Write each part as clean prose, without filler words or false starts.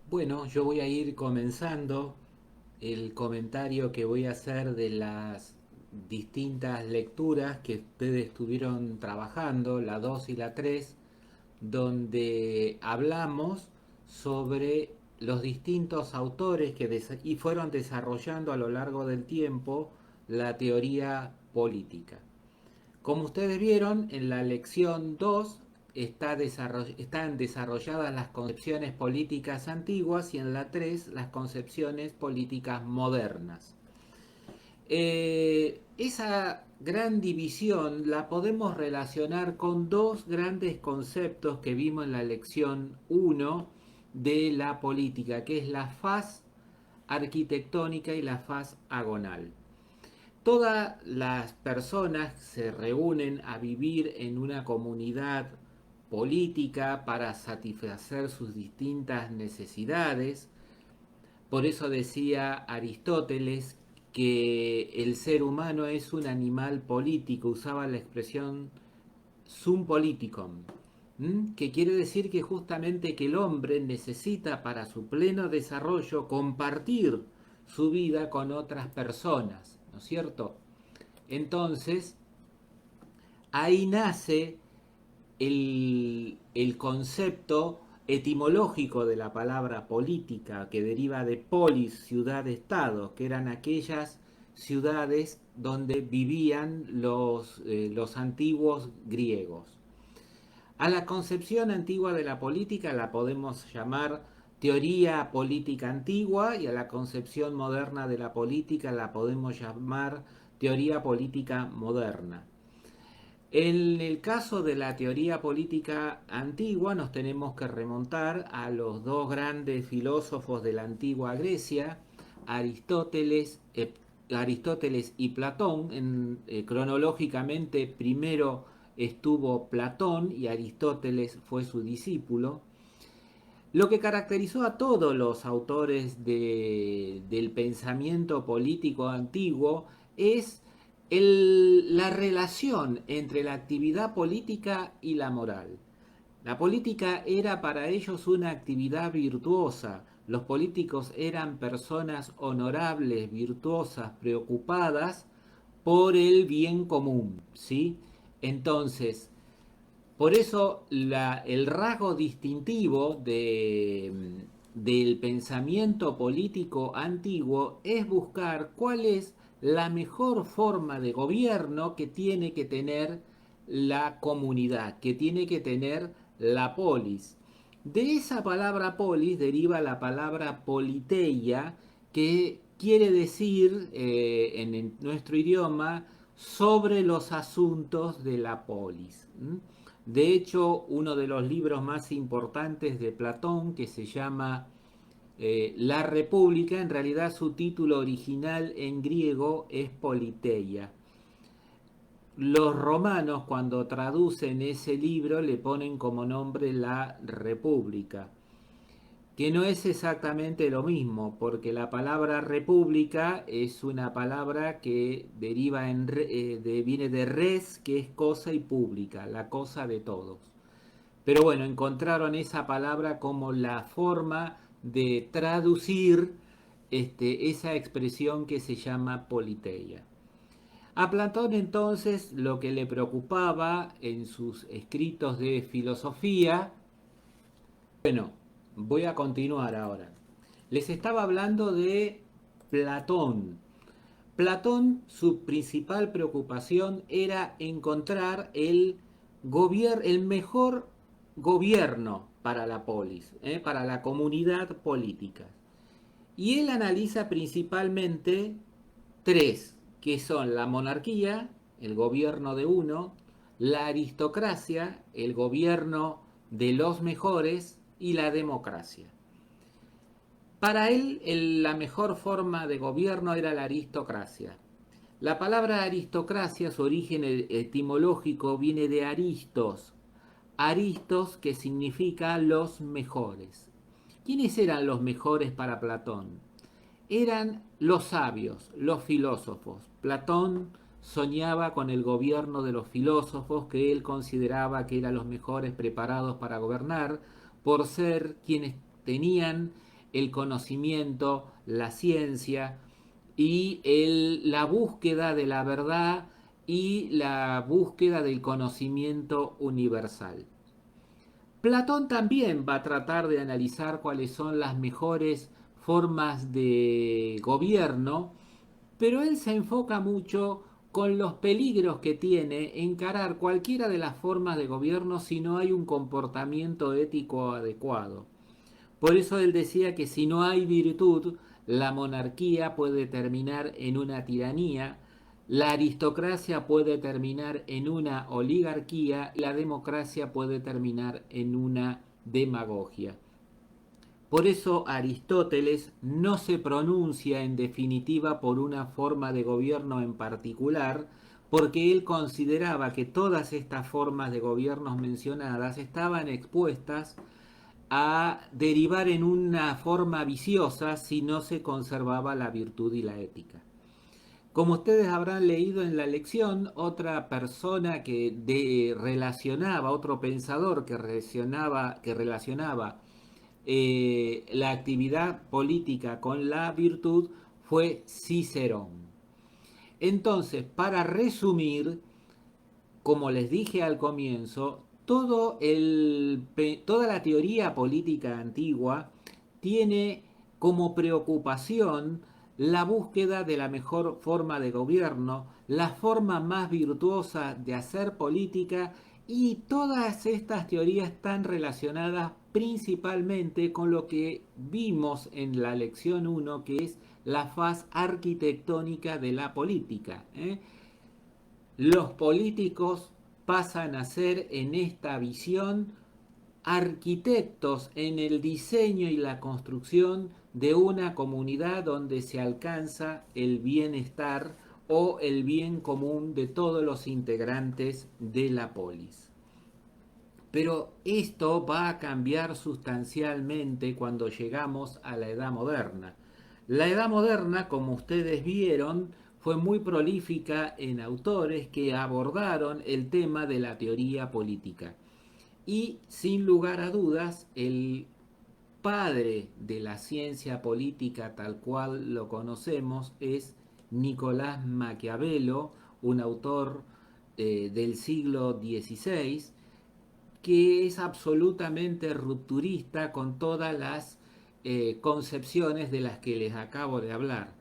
Bueno, yo voy a ir comenzando el comentario que voy a hacer de las distintas lecturas que ustedes estuvieron trabajando, la 2 y la 3, donde hablamos sobre los distintos autores y fueron desarrollando a lo largo del tiempo la teoría política. Como ustedes vieron, en la lección 2 están desarrolladas las concepciones políticas antiguas y en la 3 las concepciones políticas modernas. Esa gran división la podemos relacionar con dos grandes conceptos que vimos en la lección 1 de la política, que es la faz arquitectónica y la faz agonal. Todas las personas se reúnen a vivir en una comunidad política para satisfacer sus distintas necesidades. Por eso decía Aristóteles que el ser humano es un animal político, usaba la expresión sum politicum, que quiere decir que justamente que el hombre necesita para su pleno desarrollo compartir su vida con otras personas, ¿no es cierto? Entonces, ahí nace el concepto etimológico de la palabra política, que deriva de polis, ciudad-estado, que eran aquellas ciudades donde vivían los antiguos griegos. A la concepción antigua de la política la podemos llamar teoría política antigua y a la concepción moderna de la política la podemos llamar teoría política moderna. En el caso de la teoría política antigua nos tenemos que remontar a los dos grandes filósofos de la antigua Grecia, Aristóteles, Aristóteles y Platón. Cronológicamente primero estuvo Platón y Aristóteles fue su discípulo. Lo que caracterizó a todos los autores del pensamiento político antiguo es la relación entre la actividad política y la moral. La política era para ellos una actividad virtuosa. Los políticos eran personas honorables, virtuosas, preocupadas por el bien común, ¿sí? Entonces, por eso el rasgo distintivo del pensamiento político antiguo es buscar cuál es la mejor forma de gobierno que tiene que tener la comunidad, que tiene que tener la polis. De esa palabra polis deriva la palabra politeia, que quiere decir en nuestro idioma sobre los asuntos de la polis. De hecho, uno de los libros más importantes de Platón, que se llama La República, en realidad su título original en griego es Politeia. Los romanos, cuando traducen ese libro, le ponen como nombre La República, que no es exactamente lo mismo, porque la palabra república es una palabra que deriva viene de res, que es cosa, y pública, la cosa de todos. Pero bueno, encontraron esa palabra como la forma de traducir esa expresión que se llama politeia. A Platón entonces lo que le preocupaba en sus escritos de filosofía, bueno, voy a continuar ahora. Les estaba hablando de Platón. Platón, su principal preocupación era encontrar el mejor gobierno para la polis, para la comunidad política. Y él analiza principalmente tres, que son la monarquía, el gobierno de uno, la aristocracia, el gobierno de los mejores, y la democracia. Para él, la mejor forma de gobierno era la aristocracia. La palabra aristocracia, su origen etimológico, viene de aristos. Aristos, que significa los mejores. ¿Quiénes eran los mejores para Platón? Eran los sabios, los filósofos. Platón soñaba con el gobierno de los filósofos, que él consideraba que eran los mejores preparados para gobernar, por ser quienes tenían el conocimiento, la ciencia y la búsqueda de la verdad y la búsqueda del conocimiento universal. Platón también va a tratar de analizar cuáles son las mejores formas de gobierno, pero él se enfoca mucho con los peligros que tiene encarar cualquiera de las formas de gobierno si no hay un comportamiento ético adecuado. Por eso él decía que si no hay virtud, la monarquía puede terminar en una tiranía, la aristocracia puede terminar en una oligarquía, la democracia puede terminar en una demagogia. Por eso Aristóteles no se pronuncia en definitiva por una forma de gobierno en particular, porque él consideraba que todas estas formas de gobiernos mencionadas estaban expuestas a derivar en una forma viciosa si no se conservaba la virtud y la ética. Como ustedes habrán leído en la lección, otra persona que relacionaba, otro pensador que relacionaba la actividad política con la virtud fue Cicerón. Entonces, para resumir, como les dije al comienzo, toda la teoría política antigua tiene como preocupación la búsqueda de la mejor forma de gobierno, la forma más virtuosa de hacer política, y todas estas teorías están relacionadas principalmente con lo que vimos en la lección 1, que es la faz arquitectónica de la política. Los políticos pasan a ser en esta visión arquitectos en el diseño y la construcción de una comunidad donde se alcanza el bienestar o el bien común de todos los integrantes de la polis. Pero esto va a cambiar sustancialmente cuando llegamos a la Edad Moderna. La Edad Moderna, como ustedes vieron, fue muy prolífica en autores que abordaron el tema de la teoría política. Y sin lugar a dudas, el padre de la ciencia política tal cual lo conocemos es Nicolás Maquiavelo, un autor del siglo XVI, que es absolutamente rupturista con todas las concepciones de las que les acabo de hablar.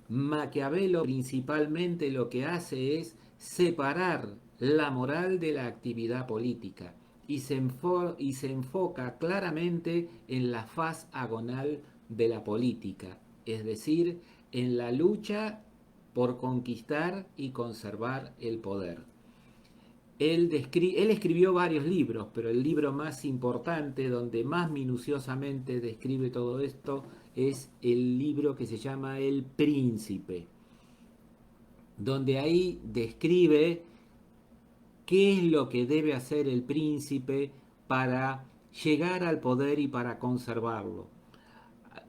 Maquiavelo principalmente lo que hace es separar la moral de la actividad política y se enfoca claramente en la faz agonal de la política, es decir, en la lucha por conquistar y conservar el poder. Él escribió varios libros, pero el libro más importante, donde más minuciosamente describe todo esto, es el libro que se llama El Príncipe, donde ahí describe qué es lo que debe hacer el príncipe para llegar al poder y para conservarlo.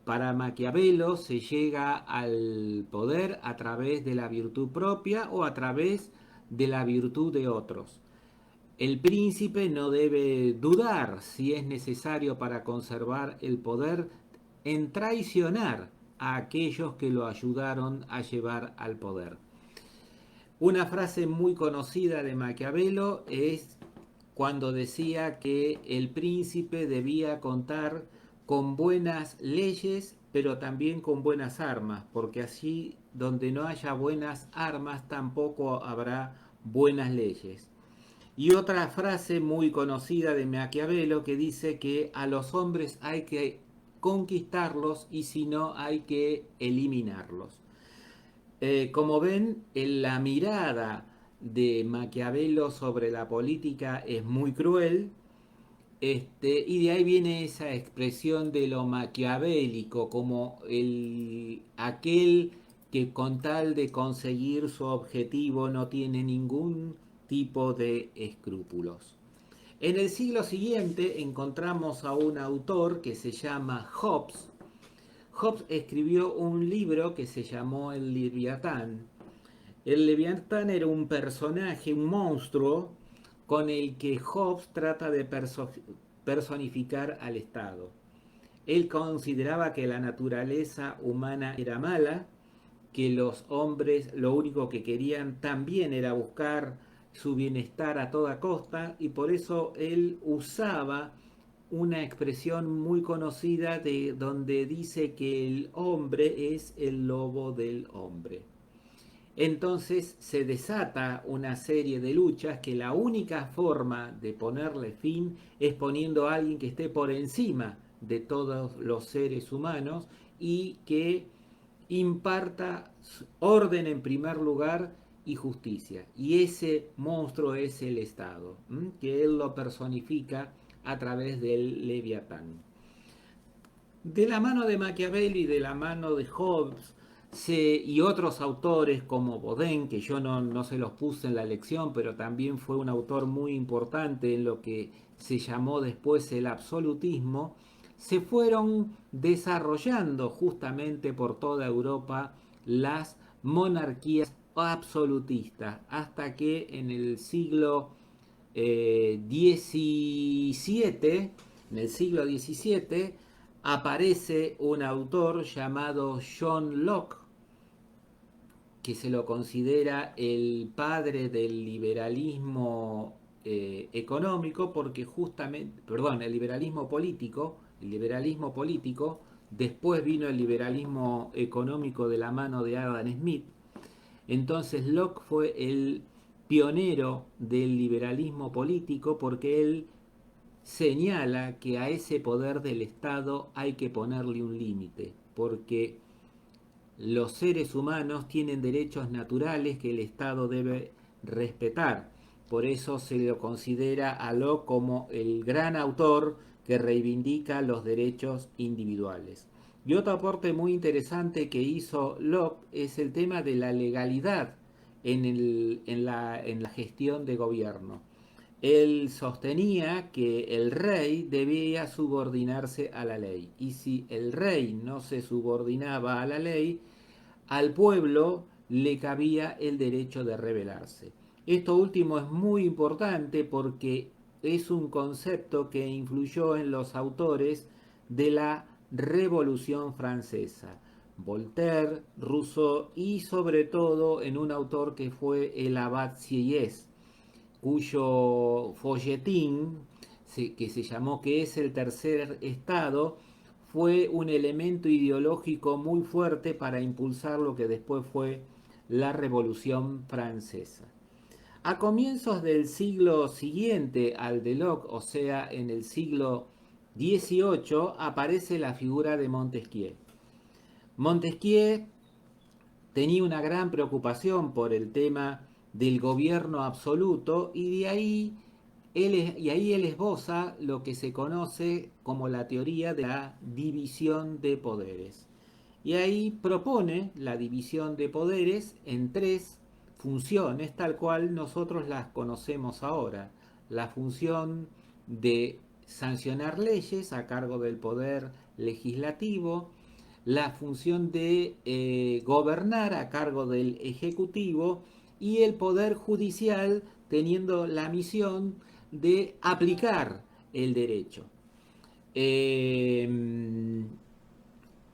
Para Maquiavelo se llega al poder a través de la virtud propia o a través de la virtud de otros. El príncipe no debe dudar, si es necesario para conservar el poder, en traicionar a aquellos que lo ayudaron a llevar al poder. Una frase muy conocida de Maquiavelo es cuando decía que el príncipe debía contar con buenas leyes, pero también con buenas armas, porque así donde no haya buenas armas tampoco habrá buenas leyes. Y otra frase muy conocida de Maquiavelo que dice que a los hombres hay que conquistarlos y si no hay que eliminarlos. Como ven, la mirada de Maquiavelo sobre la política es muy cruel, y de ahí viene esa expresión de lo maquiavélico, como aquel que con tal de conseguir su objetivo no tiene ningún tipo de escrúpulos. En el siglo siguiente encontramos a un autor que se llama Hobbes. Hobbes escribió un libro que se llamó El Leviatán. El Leviatán era un personaje, un monstruo, con el que Hobbes trata de personificar al Estado. Él consideraba que la naturaleza humana era mala, que los hombres lo único que querían también era buscar su bienestar a toda costa, y por eso él usaba una expresión muy conocida de donde dice que el hombre es el lobo del hombre. Entonces se desata una serie de luchas que la única forma de ponerle fin es poniendo a alguien que esté por encima de todos los seres humanos y que imparta orden en primer lugar y justicia. Y ese monstruo es el Estado, que él lo personifica a través del Leviatán. De la mano de Machiavelli y de la mano de Hobbes y otros autores como Baudin, que yo no se los puse en la lección, pero también fue un autor muy importante en lo que se llamó después el absolutismo, se fueron desarrollando justamente por toda Europa las monarquías absolutistas, hasta que en el siglo XVII, en el siglo XVII, aparece un autor llamado John Locke, que se lo considera el padre del liberalismo económico, porque justamente, perdón, el liberalismo político, después vino el liberalismo económico de la mano de Adam Smith. Entonces Locke fue el pionero del liberalismo político porque él señala que a ese poder del Estado hay que ponerle un límite, porque los seres humanos tienen derechos naturales que el Estado debe respetar. Por eso se lo considera a Locke como el gran autor que reivindica los derechos individuales. Y otro aporte muy interesante que hizo Locke es el tema de la legalidad en la gestión de gobierno. Él sostenía que el rey debía subordinarse a la ley, y si el rey no se subordinaba a la ley, al pueblo le cabía el derecho de rebelarse. Esto último es muy importante porque es un concepto que influyó en los autores de la Revolución Francesa: Voltaire, Rousseau y sobre todo en un autor que fue el abad Sieyès, cuyo folletín, que se llamó ¿Qué es el tercer estado?, fue un elemento ideológico muy fuerte para impulsar lo que después fue la Revolución Francesa. A comienzos del siglo siguiente al de Locke, o sea, en el siglo XVIII, aparece la figura de Montesquieu. Montesquieu tenía una gran preocupación por el tema del gobierno absoluto, y ahí él esboza lo que se conoce como la teoría de la división de poderes. Y ahí propone la división de poderes en tres funciones, tal cual nosotros las conocemos ahora: la función de sancionar leyes a cargo del poder legislativo, la función de gobernar a cargo del ejecutivo, y el poder judicial teniendo la misión de aplicar el derecho.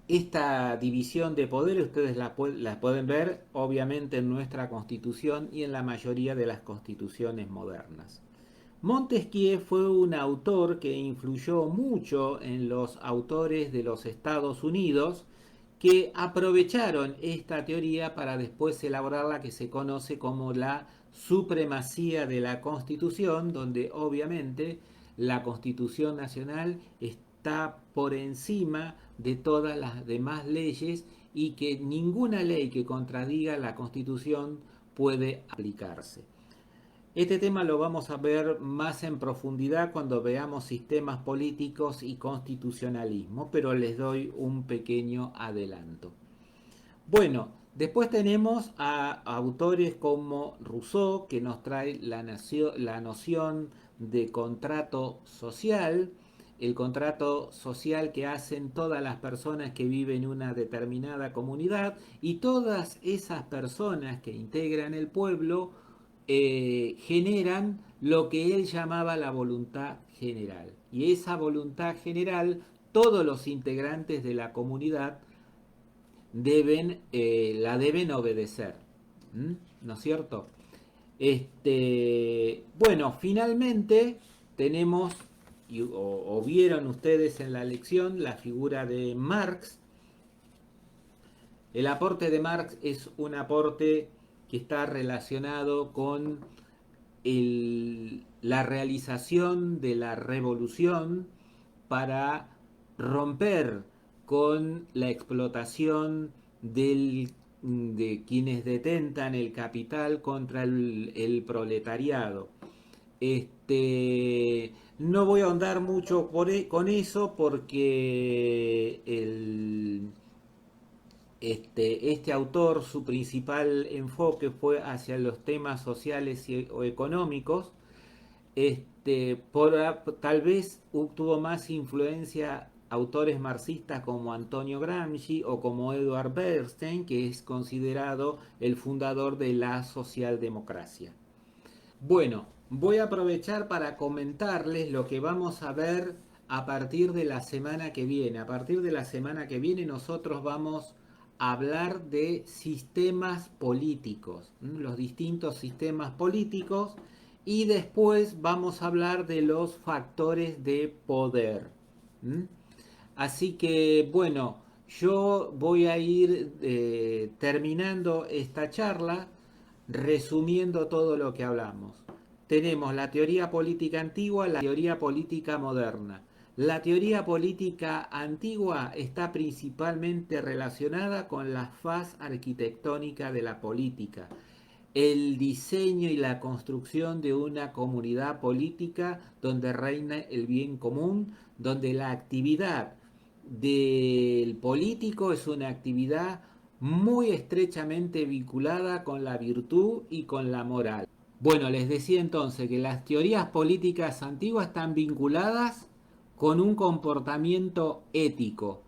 Esta división de poderes ustedes la pueden ver obviamente en nuestra Constitución y en la mayoría de las constituciones modernas. Montesquieu fue un autor que influyó mucho en los autores de los Estados Unidos, que aprovecharon esta teoría para después elaborar la que se conoce como la supremacía de la Constitución, donde obviamente la Constitución Nacional está por encima de todas las demás leyes y que ninguna ley que contradiga la Constitución puede aplicarse. Este tema lo vamos a ver más en profundidad cuando veamos sistemas políticos y constitucionalismo, pero les doy un pequeño adelanto. Bueno, después tenemos a autores como Rousseau, que nos trae la noción de contrato social, el contrato social que hacen todas las personas que viven en una determinada comunidad, y todas esas personas que integran el pueblo generan lo que él llamaba la voluntad general. Y esa voluntad general todos los integrantes de la comunidad la deben obedecer. ¿Mm? ¿No es cierto? Bueno, finalmente tenemos, o vieron ustedes en la lección, la figura de Marx. El aporte de Marx es un aporte que está relacionado con la realización de la revolución para romper con la explotación de quienes detentan el capital contra el proletariado. No voy a ahondar mucho con eso porque este autor, su principal enfoque fue hacia los temas sociales o económicos. Tal vez tuvo más influencia autores marxistas como Antonio Gramsci o como Edward Bernstein, que es considerado el fundador de la socialdemocracia. Bueno, voy a aprovechar para comentarles lo que vamos a ver a partir de la semana que viene. A partir de la semana que viene nosotros vamos a hablar de sistemas políticos, los distintos sistemas políticos, y después vamos a hablar de los factores de poder. Así que, bueno, yo voy a ir terminando esta charla resumiendo todo lo que hablamos. Tenemos la teoría política antigua, la teoría política moderna. La teoría política antigua está principalmente relacionada con la faz arquitectónica de la política, el diseño y la construcción de una comunidad política donde reina el bien común, donde la actividad del político es una actividad muy estrechamente vinculada con la virtud y con la moral. Bueno, les decía entonces que las teorías políticas antiguas están vinculadas con un comportamiento ético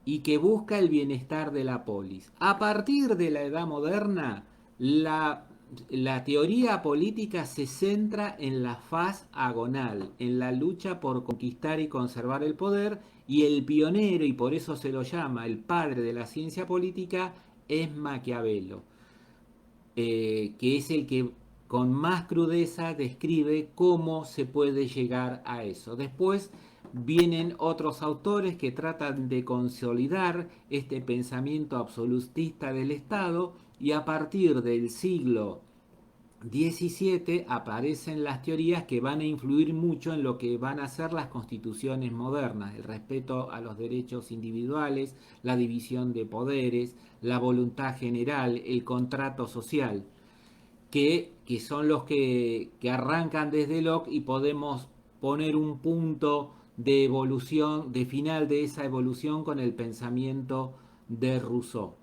y que busca el bienestar de la polis. A partir de la Edad Moderna, la teoría política se centra en la faz agonal, en la lucha por conquistar y conservar el poder, y el pionero, y por eso se lo llama el padre de la ciencia política, es Maquiavelo, que es el que con más crudeza describe cómo se puede llegar a eso. Después vienen otros autores que tratan de consolidar este pensamiento absolutista del Estado, y a partir del siglo XVII aparecen las teorías que van a influir mucho en lo que van a ser las constituciones modernas: el respeto a los derechos individuales, la división de poderes, la voluntad general, el contrato social, que son los que arrancan desde Locke, y podemos poner un punto de evolución, de final de esa evolución, con el pensamiento de Rousseau.